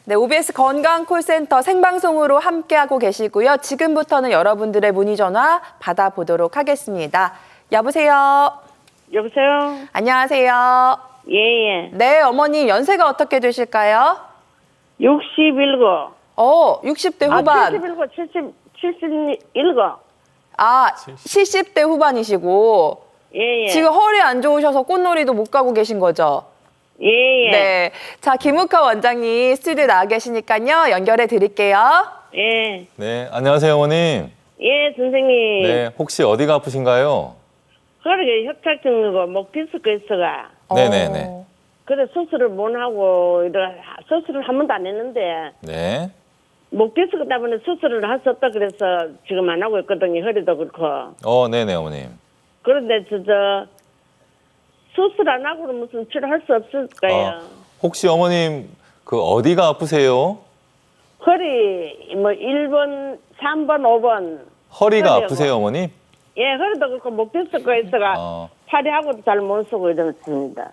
네, OBS 건강콜센터 생방송으로 함께하고 계시고요. 지금부터는 여러분들의 문의 전화 받아보도록 하겠습니다. 여보세요? 여보세요? 안녕하세요? 예. 네, 어머니 연세가 어떻게 되실까요? 67. 60대 후반. 71. 아, 70대 후반이시고 예. 지금 허리 안 좋으셔서 꽃놀이도 못 가고 계신 거죠? 예. 네. 자, 김욱하 원장님 스튜디오에 나와 계시니까요. 연결해 드릴게요. 예. 네, 안녕하세요, 어머님. 예, 선생님. 네, 혹시 어디가 아프신가요? 허리에 협착증이고 목 디스크 있어가. 네네네. 그래 수술을 못 하고 수술을 한 번도 안 했는데 네. 목 디스크 때문에 수술을 할 수 없다 그래서 지금 안 하고 있거든요. 허리도 그렇고. 네네, 어머님. 그런데 수술 안 하고는 무슨 치료할 수 없을까요? 혹시 어머님, 어디가 아프세요? 허리 뭐 1번, 3번, 5번. 허리가 허리하고. 아프세요, 어머님? 예, 허리도 그렇고 목 디스크가 있어가 팔이하고도 잘 못 쓰고 이렇습니다.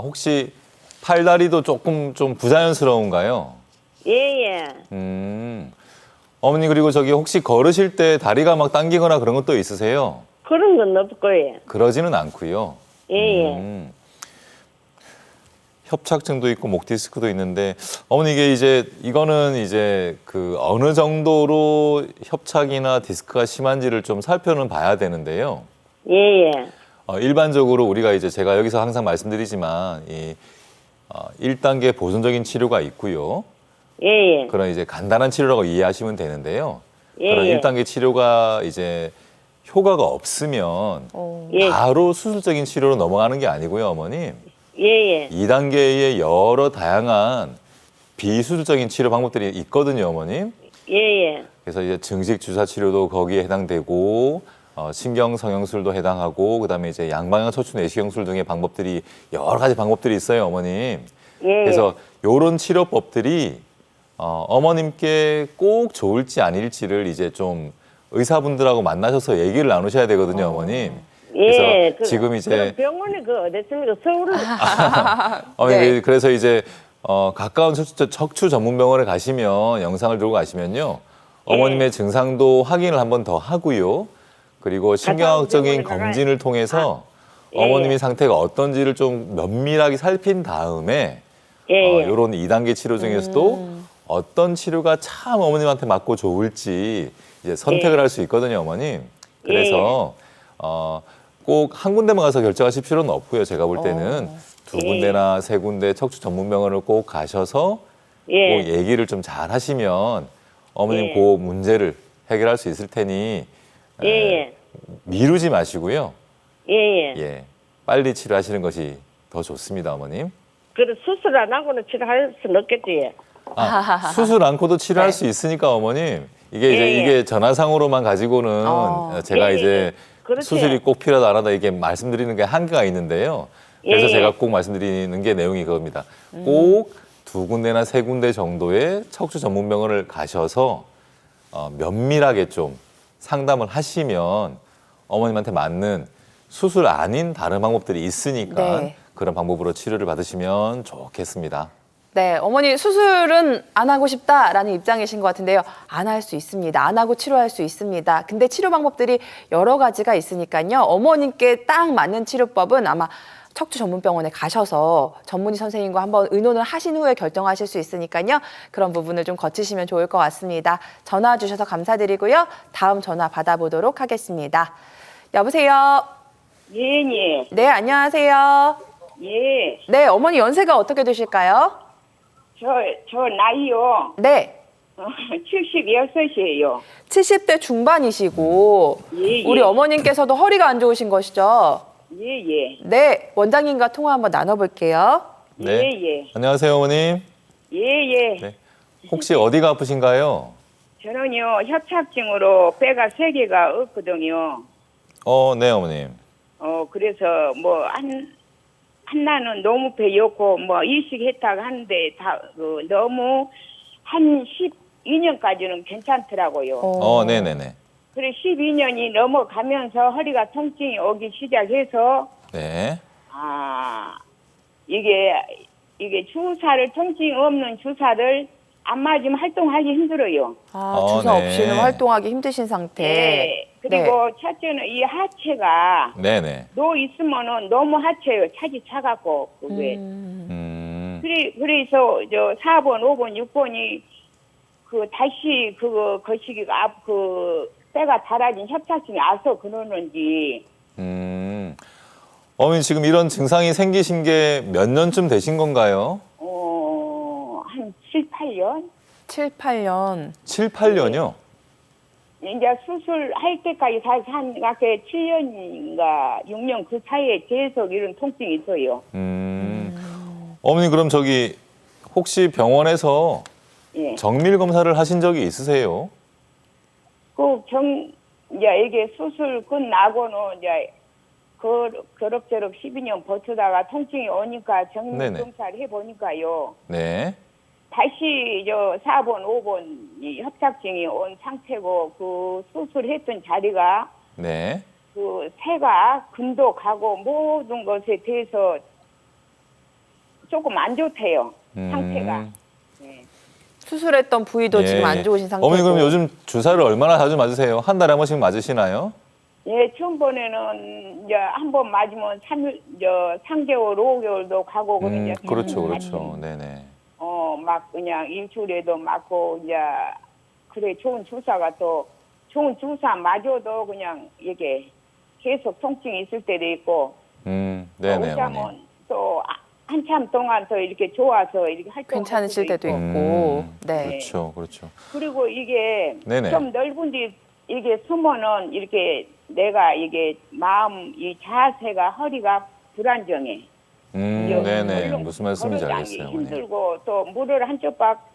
혹시 팔다리도 조금 좀 부자연스러운가요? 예. 어머니, 그리고 혹시 걸으실 때 다리가 막 당기거나 그런 것도 있으세요? 그런 건 없고요. 그러지는 않고요. 예. 협착증도 있고 목 디스크도 있는데 어머니 이거는 어느 정도로 협착이나 디스크가 심한지를 좀 살펴는 봐야 되는데요. 예. 일반적으로 우리가 제가 여기서 항상 말씀드리지만 1단계 보존적인 치료가 있고요. 예. 그런 간단한 치료라고 이해하시면 되는데요. 예. 그런 1단계 치료가 효과가 없으면 예. 바로 수술적인 치료로 넘어가는 게 아니고요, 어머님. 예. 2단계의 여러 다양한 비수술적인 치료 방법들이 있거든요, 어머님. 예. 그래서 증식 주사 치료도 거기에 해당되고 신경 성형술도 해당하고 그다음에 양방향 척추 내시경술 등의 방법들이 여러 가지 방법들이 있어요, 어머님. 예. 그래서 이런 치료법들이 어머님께 꼭 좋을지 아닐지를 좀 의사분들하고 만나셔서 얘기를 나누셔야 되거든요, 어머님. 그래서 예. 지금 그럼 병원이 어디 있습니까? 서울에. 네. 그래서 가까운 척추 전문 병원에 가시면 영상을 들고 가시면요. 어머님의 증상도 확인을 한 번 더 하고요. 그리고 신경학적인 검진을 통해서 어머님의 상태가 어떤지를 좀 면밀하게 살핀 다음에 이런 2단계 치료 중에서도 어떤 치료가 참 어머님한테 맞고 좋을지 선택을 할 수 있거든요, 어머님. 그래서 꼭 한 군데만 가서 결정하실 필요는 없고요. 제가 볼 때는 2군데나 3군데 척추 전문 병원을 꼭 가셔서 꼭 얘기를 좀 잘 하시면 어머님 그 문제를 해결할 수 있을 테니 미루지 마시고요. 예, 빨리 치료하시는 것이 더 좋습니다, 어머님. 그래 수술 안 하고는 치료할 수는 없겠지. 수술 않고도 치료할 수 있으니까 어머님 이게 전화상으로만 가지고는 제가 그렇지. 수술이 꼭 필요하다 안 하다 이게 말씀드리는 게 한계가 있는데요. 그래서 제가 꼭 말씀드리는 게 내용이 그겁니다. 꼭 2군데나 3군데 정도의 척추 전문 병원을 가셔서 면밀하게 좀 상담을 하시면 어머님한테 맞는 수술 아닌 다른 방법들이 있으니까 그런 방법으로 치료를 받으시면 좋겠습니다. 네, 어머니 수술은 안 하고 싶다라는 입장이신 것 같은데요. 안 할 수 있습니다. 안 하고 치료할 수 있습니다. 근데 치료 방법들이 여러 가지가 있으니까요. 어머님께 딱 맞는 치료법은 아마 척추 전문병원에 가셔서 전문의 선생님과 한번 의논을 하신 후에 결정하실 수 있으니까요. 그런 부분을 좀 거치시면 좋을 것 같습니다. 전화 주셔서 감사드리고요. 다음 전화 받아보도록 하겠습니다. 여보세요? 예. 네, 안녕하세요. 예. 네, 어머니 연세가 어떻게 되실까요? 저 나이요. 네. 76이에요. 70대 중반이시고 예. 우리 어머님께서도 허리가 안 좋으신 것이죠? 예. 네, 원장님과 통화 한번 나눠볼게요. 네. 안녕하세요, 어머님. 예. 네. 혹시 어디가 아프신가요? 저는요 협착증으로 배가 3개가 없거든요. 네, 어머님. 그래서 한나는 너무 배였고 이식했다가 하는데 너무 한 12년까지는 괜찮더라고요. 네네네. 그래 12년이 넘어가면서 허리가 통증이 오기 시작해서 네. 이게 주사를 통증 없는 주사를 안 맞으면 활동하기 힘들어요. 아, 주사 네. 없이는 활동하기 힘드신 상태. 네. 그리고 첫째는 이 하체가 네네. 누워 있으면은 너무 하체요. 차지 차갖고 그게. 그래서 저 4번, 5번, 6번이 그 다시 그 거시기가 그 때가 달아진 협착증이 와서 그러는지. 어머니 지금 이런 증상이 생기신 게 몇 년쯤 되신 건가요? 한 7, 8년? 7, 8년. 7, 8년이요? 이제 수술할 때까지 한 7년인가 6년 그 사이에 계속 이런 통증이 있어요. 어머니 그럼 저기 혹시 병원에서 예. 정밀 검사를 하신 적이 있으세요? 이제 이게 수술 끝나고는 이제 그럭저럭 12년 버티다가 통증이 오니까 정밀 네네. 검사를 해보니까요. 네. 다시 4번, 5번 이 협착증이 온 상태고 그 수술했던 자리가 네. 그 새가 금도 가고 모든 것에 대해서 조금 안 좋대요. 상태가. 네. 수술했던 부위도 예. 지금 안 좋으신 상태고. 어머니 그럼 요즘 주사를 얼마나 자주 맞으세요? 한 달에 한 번씩 맞으시나요? 예, 처음번에는 이제 한 번 맞으면 3개월, 5개월도 가고 그러냐. 그렇죠, 그렇죠. 네네. 막 그냥 일주일에도 맞고 이제 그래 좋은 주사가 또 좋은 주사 맞아도 그냥 이게 계속 통증이 있을 때도 있고. 네네. 어쩌면 또 한참 동안 더 이렇게 좋아서 이렇게 활동 괜찮으실 때도 있고. 네. 그렇죠, 그렇죠. 그리고 이게 네네. 좀 넓은데 이게 숨어는 이렇게 내가 이게 마음 이 자세가 허리가 불안정해. 네네. 무슨 말씀인지 걸어다니기 알겠어요, 어머니. 힘들고 또 물을 한 조각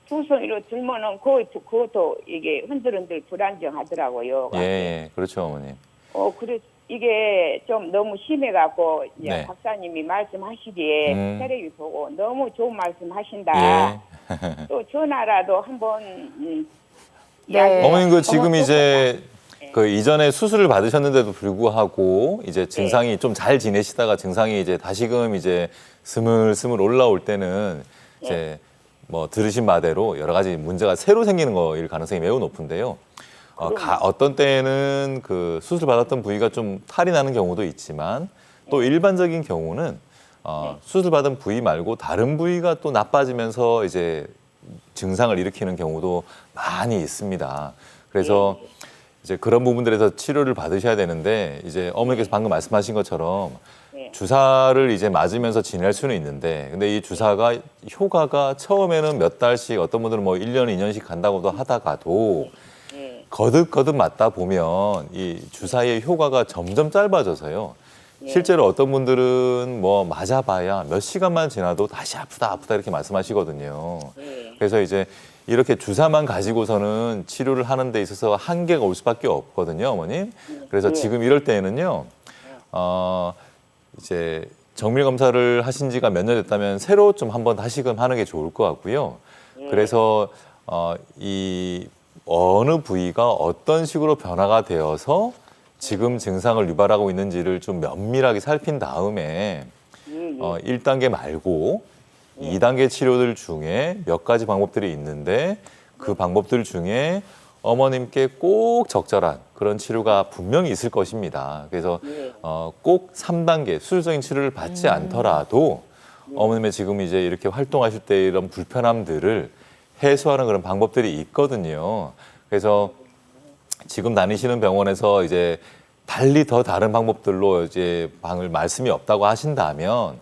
두 손으로 들면은 그것도 이게 흔들흔들 불안정하더라고요. 예, 그렇죠, 어머니. 그래 이게 좀 너무 심해갖고 이제 네. 박사님이 말씀하시기에 테레비 보고 너무 좋은 말씀하신다. 예. 또 전화라도 한번 네. 어머님 그 지금 이제 그 이전에 수술을 받으셨는데도 불구하고 이제 증상이 좀 잘 지내시다가 증상이 이제 다시금 이제 스물스물 올라올 때는 이제 뭐 들으신 바대로 여러 가지 문제가 새로 생기는 거일 가능성이 매우 높은데요. 어떤 때는 그 수술 받았던 부위가 좀 탈이 나는 경우도 있지만 또 일반적인 경우는 수술 받은 부위 말고 다른 부위가 또 나빠지면서 이제 증상을 일으키는 경우도 많이 있습니다. 그래서 이제 그런 부분들에서 치료를 받으셔야 되는데 이제 어머니께서 방금 말씀하신 것처럼 주사를 이제 맞으면서 지낼 수는 있는데 근데 이 주사가 효과가 처음에는 몇 달씩 어떤 분들은 뭐 1년, 2년씩 간다고도 하다가도 거듭거듭 맞다 보면 이 주사의 효과가 점점 짧아져서요. 실제로 어떤 분들은 뭐 맞아봐야 몇 시간만 지나도 다시 아프다 이렇게 말씀하시거든요. 그래서 이제 이렇게 주사만 가지고서는 치료를 하는 데 있어서 한계가 올 수밖에 없거든요, 어머님. 그래서 지금 이럴 때는요, 이제 정밀 검사를 하신 지가 몇 년 됐다면 새로 좀 한번 다시금 하는 게 좋을 것 같고요. 그래서 이 어느 부위가 어떤 식으로 변화가 되어서 지금 증상을 유발하고 있는지를 좀 면밀하게 살핀 다음에 1단계 말고 2단계 치료들 중에 몇 가지 방법들이 있는데 그 방법들 중에 어머님께 꼭 적절한 그런 치료가 분명히 있을 것입니다. 그래서 꼭 3단계 수술적인 치료를 받지 않더라도 어머님의 지금 이제 이렇게 활동하실 때 이런 불편함들을 해소하는 그런 방법들이 있거든요. 그래서 지금 다니시는 병원에서 이제 달리 더 다른 방법들로 이제 말씀이 없다고 하신다면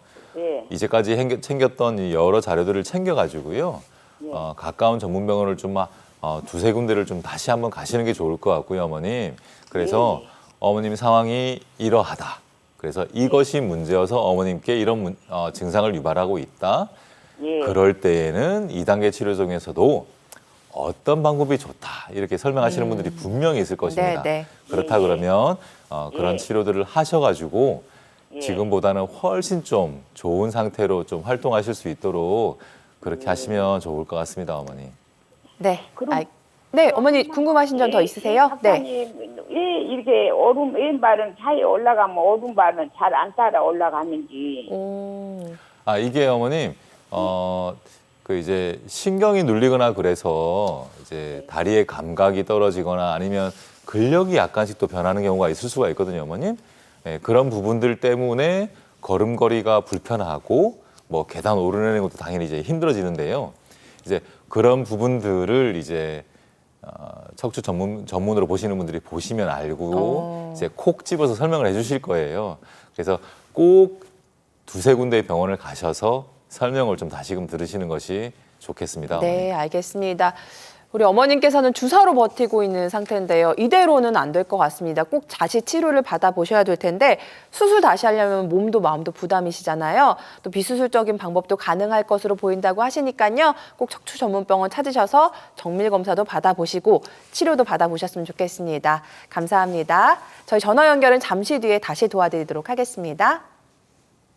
이제까지 챙겼던 이 여러 자료들을 챙겨가지고요. 가까운 전문병원을 좀 두세 군데를 좀 다시 한번 가시는 게 좋을 것 같고요, 어머님. 그래서 어머님 상황이 이러하다. 그래서 이것이 문제여서 어머님께 이런 증상을 유발하고 있다. 그럴 때에는 2단계 치료 중에서도 어떤 방법이 좋다. 이렇게 설명하시는 분들이 분명히 있을 것입니다. 네. 그렇다 그러면 그런 치료들을 하셔가지고 지금보다는 훨씬 좀 좋은 상태로 좀 활동하실 수 있도록 그렇게 하시면 좋을 것 같습니다, 어머니. 네. 그럼- 네, 어머니 궁금하신 점 더 있으세요? 네. 박사님, 왜 이렇게 왼발은 차에 올라가면 오른발은 잘 안 따라 올라가는지. 오. 이게 어머님, 그 이제 신경이 눌리거나 그래서 이제 다리의 감각이 떨어지거나 아니면 근력이 약간씩 또 변하는 경우가 있을 수가 있거든요, 어머님. 예, 그런 부분들 때문에 걸음걸이가 불편하고 뭐 계단 오르내리는 것도 당연히 이제 힘들어지는데요. 이제 그런 부분들을 이제 척추 전문으로 보시는 분들이 보시면 알고 이제 콕 집어서 설명을 해주실 거예요. 그래서 꼭 두세 군데의 병원을 가셔서 설명을 좀 다시금 들으시는 것이 좋겠습니다. 네, 알겠습니다. 우리 어머님께서는 주사로 버티고 있는 상태인데요. 이대로는 안 될 것 같습니다. 꼭 자시 치료를 받아보셔야 될 텐데 수술 다시 하려면 몸도 마음도 부담이시잖아요. 또 비수술적인 방법도 가능할 것으로 보인다고 하시니까요. 꼭 척추 전문병원 찾으셔서 정밀 검사도 받아보시고 치료도 받아보셨으면 좋겠습니다. 감사합니다. 저희 전화 연결은 잠시 뒤에 다시 도와드리도록 하겠습니다.